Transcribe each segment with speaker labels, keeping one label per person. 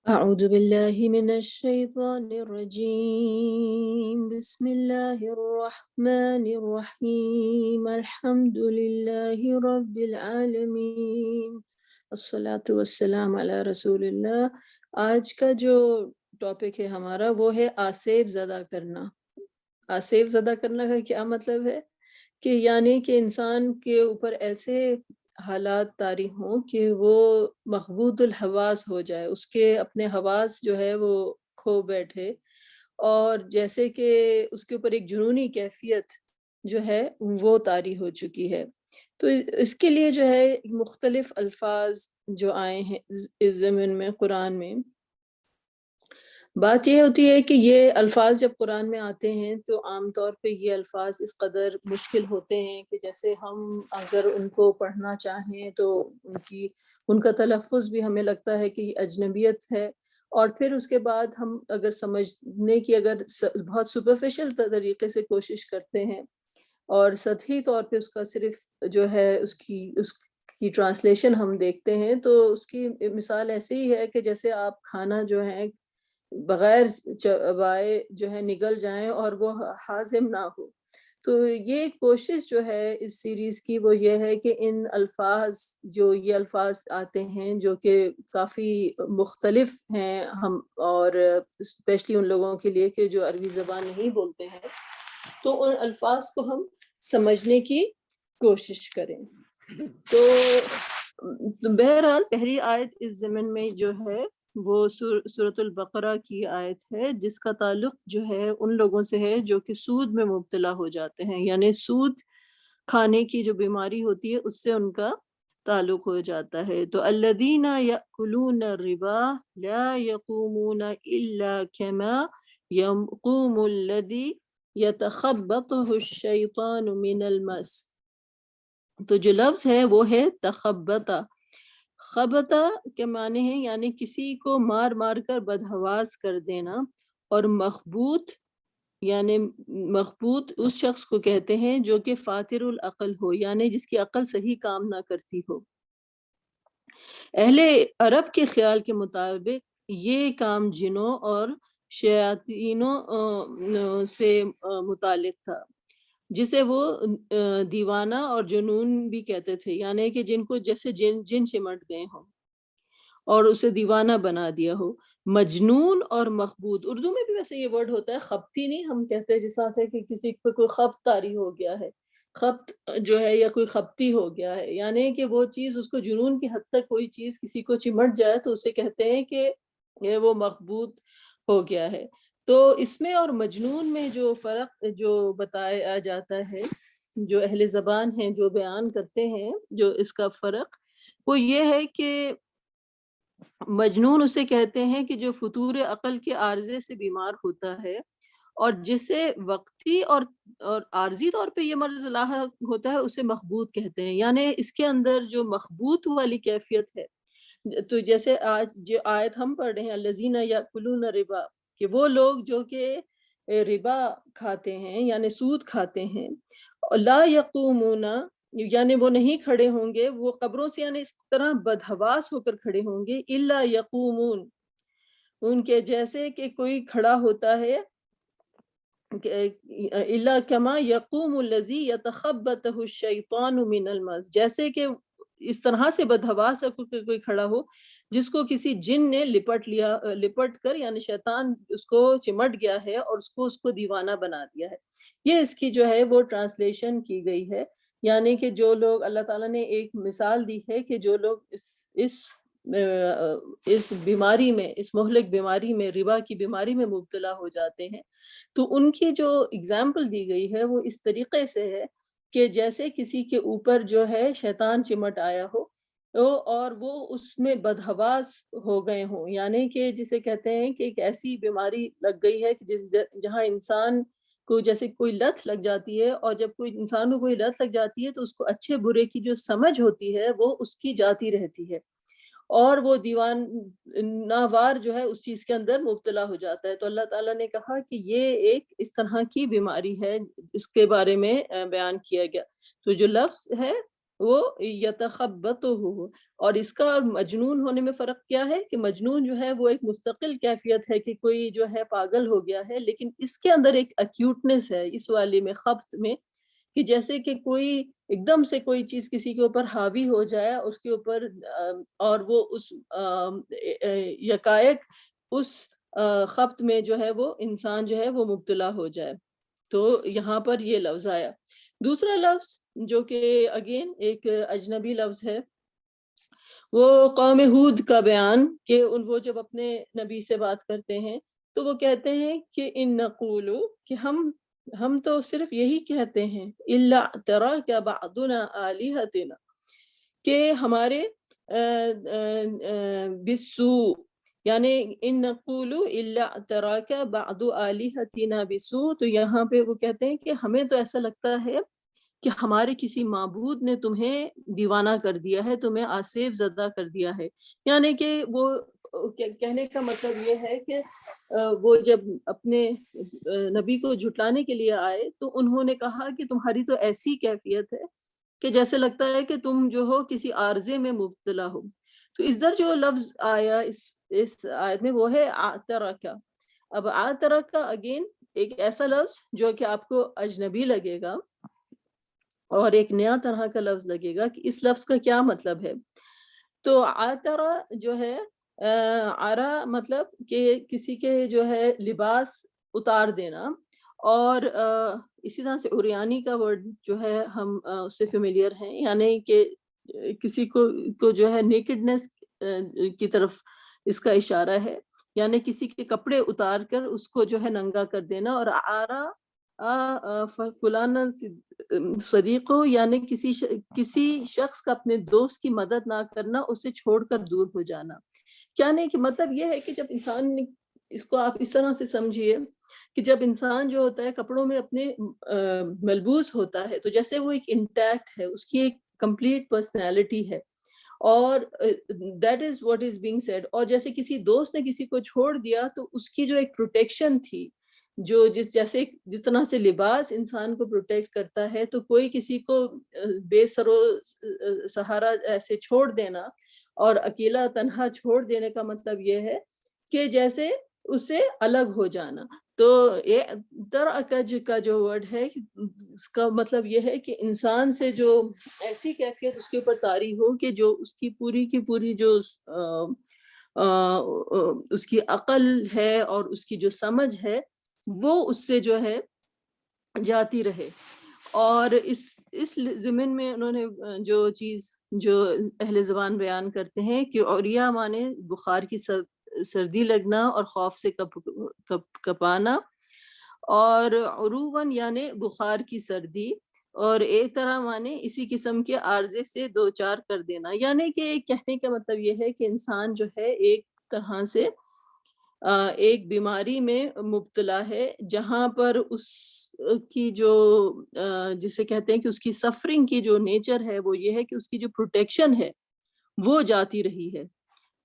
Speaker 1: أعوذ بالله من الشيطان الرجيم بسم الله الرحمن الرحيم الحمد لله رب العالمين الصلاة والسلام على رسول اللہ۔ آج کا جو ٹاپک ہے ہمارا وہ ہے آسیب زدہ کرنا۔ آسیب زدہ کرنا کا کیا مطلب ہے کہ یعنی کہ انسان کے اوپر ایسے حالات طاری ہوں کہ وہ مخبوط الحواس ہو جائے، اس کے اپنے حواس جو ہے وہ کھو بیٹھے، اور جیسے کہ اس کے اوپر ایک جنونی کیفیت جو ہے وہ طاری ہو چکی ہے۔ تو اس کے لیے جو ہے مختلف الفاظ جو آئے ہیں اس ضمن میں قرآن میں، بات یہ ہوتی ہے کہ یہ الفاظ جب قرآن میں آتے ہیں تو عام طور پہ یہ الفاظ اس قدر مشکل ہوتے ہیں کہ جیسے ہم اگر ان کو پڑھنا چاہیں تو ان کا تلفظ بھی ہمیں لگتا ہے کہ یہ اجنبیت ہے، اور پھر اس کے بعد ہم اگر سمجھنے کی اگر بہت سپرفیشل طریقے سے کوشش کرتے ہیں اور سطحی طور پہ اس کا صرف جو ہے اس کی ٹرانسلیشن ہم دیکھتے ہیں، تو اس کی مثال ایسے ہی ہے کہ جیسے آپ کھانا جو ہے بغیر چبائے جو ہے نگل جائیں اور وہ ہاضم نہ ہو۔ تو یہ کوشش جو ہے اس سیریز کی وہ یہ ہے کہ ان الفاظ جو یہ الفاظ آتے ہیں جو کہ کافی مختلف ہیں ہم اور اسپیشلی ان لوگوں کے لیے کہ جو عربی زبان نہیں بولتے ہیں، تو ان الفاظ کو ہم سمجھنے کی کوشش کریں۔ تو بہرحال پہلی آیت اس ضمن میں جو ہے وہ سورۃ البقرہ کی آیت ہے، جس کا تعلق جو ہے ان لوگوں سے ہے جو کہ سود میں مبتلا ہو جاتے ہیں، یعنی سود کھانے کی جو بیماری ہوتی ہے اس سے ان کا تعلق ہو جاتا ہے۔ تو الذین یأکلون الربا لا یقومون الا کما یقوم الذی یتخبطہ الشیطان من المس۔ تو جو لفظ ہے وہ ہے تخبطہ۔ خبطہ کے معنی ہیں یعنی کسی کو مار مار کر بدحواس کر دینا، اور مخبوط یعنی مخبوط اس شخص کو کہتے ہیں جو کہ فاتر العقل ہو، یعنی جس کی عقل صحیح کام نہ کرتی ہو۔ اہل عرب کے خیال کے مطابق یہ کام جنوں اور شیاطینوں سے متعلق تھا، جسے وہ دیوانہ اور جنون بھی کہتے تھے، یعنی کہ جن کو جیسے جن چمٹ گئے ہوں اور اسے دیوانہ بنا دیا ہو۔ مجنون اور مخبوط، اردو میں بھی ویسے یہ ورڈ ہوتا ہے، خبتی نہیں ہم کہتے ہیں، جس طرح سے کہ کسی پہ کوئی خبط طاری ہو گیا ہے، خبط جو ہے یا کوئی خبتی ہو گیا ہے، یعنی کہ وہ چیز اس کو جنون کی حد تک کوئی چیز کسی کو چمٹ جائے تو اسے کہتے ہیں کہ یہ وہ مخبوط ہو گیا ہے۔ تو اس میں اور مجنون میں جو فرق جو بتایا جاتا ہے، جو اہل زبان ہیں جو بیان کرتے ہیں جو اس کا فرق، وہ یہ ہے کہ مجنون اسے کہتے ہیں کہ جو فطور عقل کے عارضے سے بیمار ہوتا ہے، اور جسے وقتی اور عارضی طور پہ یہ مرض لاحق ہوتا ہے اسے مخبوط کہتے ہیں، یعنی اس کے اندر جو مخبوط والی کیفیت ہے۔ تو جیسے آج جو آیت ہم پڑھ رہے ہیں الذین یأکلون الربا، کہ وہ لوگ جو کہ ربا کھاتے ہیں یعنی سود کھاتے ہیں، لا یقومون یعنی وہ نہیں کھڑے ہوں گے، وہ قبروں سے یعنی اس طرح بدحواس ہو کر کھڑے ہوں گے، الا یقومون ان کے جیسے کہ کوئی کھڑا ہوتا ہے، الا کما یقوم الذی یتخبطہ الشیطان من المس، جیسے کہ اس طرح سے بدحواس ہے کہ کوئی کھڑا ہو جس کو کسی جن نے لپٹ کر یعنی شیطان اس کو چمٹ گیا ہے اور اس کو دیوانہ بنا دیا ہے۔ یہ اس کی جو ہے وہ ٹرانسلیشن کی گئی ہے، یعنی کہ جو لوگ اللہ تعالیٰ نے ایک مثال دی ہے کہ جو لوگ اس بیماری میں، اس مہلک بیماری میں، ربا کی بیماری میں مبتلا ہو جاتے ہیں، تو ان کی جو اگزامپل دی گئی ہے وہ اس طریقے سے ہے کہ جیسے کسی کے اوپر جو ہے شیطان چمٹ آیا ہو اور وہ اس میں بدحواس ہو گئے ہوں، یعنی کہ جسے کہتے ہیں کہ ایک ایسی بیماری لگ گئی ہے کہ جہاں انسان کو جیسے کوئی لت لگ جاتی ہے، اور جب کوئی انسان کو کوئی لت لگ جاتی ہے تو اس کو اچھے برے کی جو سمجھ ہوتی ہے وہ اس کی جاتی رہتی ہے، اور وہ دیوان ناوار جو ہے اس چیز کے اندر مبتلا ہو جاتا ہے۔ تو اللہ تعالیٰ نے کہا کہ یہ ایک اس طرح کی بیماری ہے، اس کے بارے میں بیان کیا گیا۔ تو جو لفظ ہے وہ یتخبطہ، اور اس کا اور مجنون ہونے میں فرق کیا ہے کہ مجنون جو ہے وہ ایک مستقل کیفیت ہے کہ کوئی جو ہے پاگل ہو گیا ہے، لیکن اس کے اندر ایک ایکیوٹنس ہے اس والی میں، خبط میں، کہ جیسے کہ کوئی ایک دم سے کوئی چیز کسی کے اوپر حاوی ہو جائے اس کے اوپر، اور وہ اس یکایک اس خبط میں جو ہے وہ انسان جو ہے وہ مبتلا ہو جائے۔ تو یہاں پر یہ لفظ آیا۔ دوسرا لفظ جو کہ اگین ایک اجنبی لفظ ہے، وہ قوم ہود کا بیان کہ وہ جب اپنے نبی سے بات کرتے ہیں تو وہ کہتے ہیں کہ ان نقول، کہ ہم تو صرف یہی کہتے ہیں، الا تراک بعضنا آلہتنا، کہ ہمارے بالسوء، یعنی ان نقول الا تراک بعض آلہتنا بالسوء، تو یہاں پہ وہ کہتے ہیں کہ ہمیں تو ایسا لگتا ہے کہ ہمارے کسی معبود نے تمہیں دیوانہ کر دیا ہے، تمہیں آصف زدہ کر دیا ہے۔ یعنی کہ وہ کہنے کا مطلب یہ ہے کہ وہ جب اپنے نبی کو جھٹلانے کے لیے آئے تو انہوں نے کہا کہ تمہاری تو ایسی کیفیت ہے کہ جیسے لگتا ہے کہ تم جو ہو کسی عارضے میں مبتلا ہو۔ تو اس در جو لفظ آیا اس آیت میں وہ ہے آترکا۔ اب آترکا اگین ایک ایسا لفظ جو کہ آپ کو اجنبی لگے گا اور ایک نیا طرح کا لفظ لگے گا کہ اس لفظ کا کیا مطلب ہے۔ تو آترا جو ہے آرا مطلب کہ کسی کے جو ہے لباس اتار دینا، اور اسی طرح سے اوریانی کا ورڈ جو ہے ہم اس سے فیملیئر ہیں، یعنی کہ کسی کو جو ہے نیکڈنس کی طرف اس کا اشارہ ہے، یعنی کسی کے کپڑے اتار کر اس کو جو ہے ننگا کر دینا۔ اور آرا فلانا صدیق ہو، یعنی کسی شخص کا اپنے دوست کی مدد نہ کرنا، اسے چھوڑ کر دور ہو جانا۔ کیا نہیں کہ مطلب یہ ہے کہ جب انسان، اس کو آپ اس طرح سے سمجھیے کہ جب انسان جو ہوتا ہے کپڑوں میں اپنے ملبوس ہوتا ہے تو جیسے وہ ایک انٹیکٹ ہے، اس کی ایک کمپلیٹ پرسنالٹی ہے، اور that is what is being said. اور جیسے کسی دوست نے کسی کو چھوڑ دیا تو اس کی جو ایک پروٹیکشن تھی، جو جس طرح سے لباس انسان کو پروٹیکٹ کرتا ہے، تو کوئی کسی کو بے سر و سہارا ایسے چھوڑ دینا اور اکیلا تنہا چھوڑ دینے کا مطلب یہ ہے کہ جیسے اس سے الگ ہو جانا۔ تو ترکج کا جو ورڈ ہے اس کا مطلب یہ ہے کہ انسان سے جو ایسی کیفیت اس کے اوپر طاری ہو کہ جو اس کی پوری جو اس کی عقل ہے اور اس کی جو سمجھ ہے وہ اس سے جو ہے جاتی رہے۔ اور اس ضمن میں انہوں نے جو چیز جو اہل زبان بیان کرتے ہیں کہ اوریا مانے بخار کی سردی لگنا اور خوف سے کپانا، اور عروون یعنی بخار کی سردی، اور ایک طرح مانے اسی قسم کے عارضے سے دو چار کر دینا۔ یعنی کہ کہنے کا مطلب یہ ہے کہ انسان جو ہے ایک طرح سے ایک بیماری میں مبتلا ہے، جہاں پر اس کی جو جسے کہتے ہیں کہ اس کی سفرنگ کی جو نیچر ہے وہ یہ ہے کہ اس کی جو پروٹیکشن ہے وہ جاتی رہی ہے۔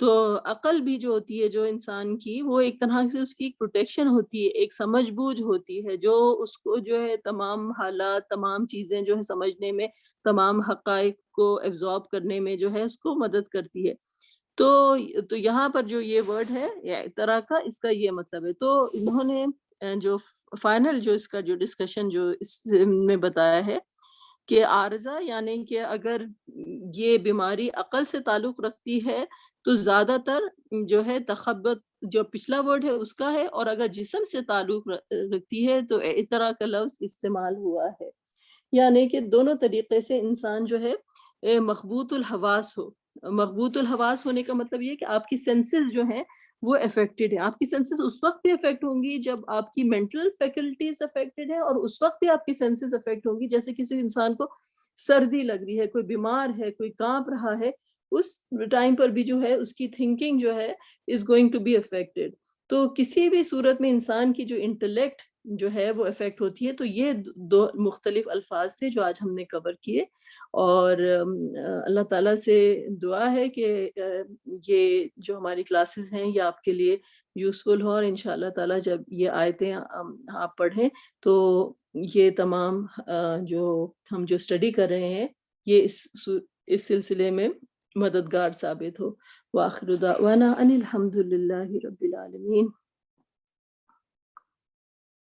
Speaker 1: تو عقل بھی جو ہوتی ہے جو انسان کی، وہ ایک طرح سے اس کی پروٹیکشن ہوتی ہے، ایک سمجھ بوجھ ہوتی ہے جو اس کو جو ہے تمام حالات، تمام چیزیں جو ہے سمجھنے میں، تمام حقائق کو ایبزارب کرنے میں جو ہے اس کو مدد کرتی ہے۔ تو یہاں پر جو یہ ورڈ ہے ایک طرح کا، اس کا یہ مطلب ہے۔ تو انہوں نے جو فائنل جو اس کا جو ڈسکشن جو اس میں بتایا ہے کہ عارضہ یعنی کہ اگر یہ بیماری عقل سے تعلق رکھتی ہے تو زیادہ تر جو ہے تخبط جو پچھلا ورڈ ہے اس کا ہے، اور اگر جسم سے تعلق رکھتی ہے تو اس طرح کا لفظ استعمال ہوا ہے۔ یعنی کہ دونوں طریقے سے انسان جو ہے مخبوط الحواس ہو۔ مخبوط الحواس ہونے کا مطلب یہ کہ آپ کی سینسز جو ہیں وہ افیکٹڈ ہیں۔ آپ کی سینسز اس وقت بھی افیکٹ ہوں گی جب آپ کی مینٹل فیکلٹیز افیکٹڈ ہیں، اور اس وقت بھی آپ کی سینسز افیکٹ ہوں گی جیسے کسی انسان کو سردی لگ رہی ہے، کوئی بیمار ہے، کوئی کانپ رہا ہے، اس ٹائم پر بھی جو ہے اس کی تھنکنگ جو ہے is going to be affected. تو کسی بھی صورت میں انسان کی جو انٹلیکٹ جو ہے وہ افیکٹ ہوتی ہے۔ تو یہ دو مختلف الفاظ تھے جو آج ہم نے کور کیے، اور اللہ تعالیٰ سے دعا ہے کہ یہ جو ہماری کلاسز ہیں یہ آپ کے لیے یوزفل ہوں، اور انشاءاللہ تعالیٰ جب یہ آیتیں آپ پڑھیں تو یہ تمام جو ہم جو اسٹڈی کر رہے ہیں یہ اس سلسلے میں مددگار ثابت ہو۔ وآخر دعوانا ان الحمد للہ رب العالمین۔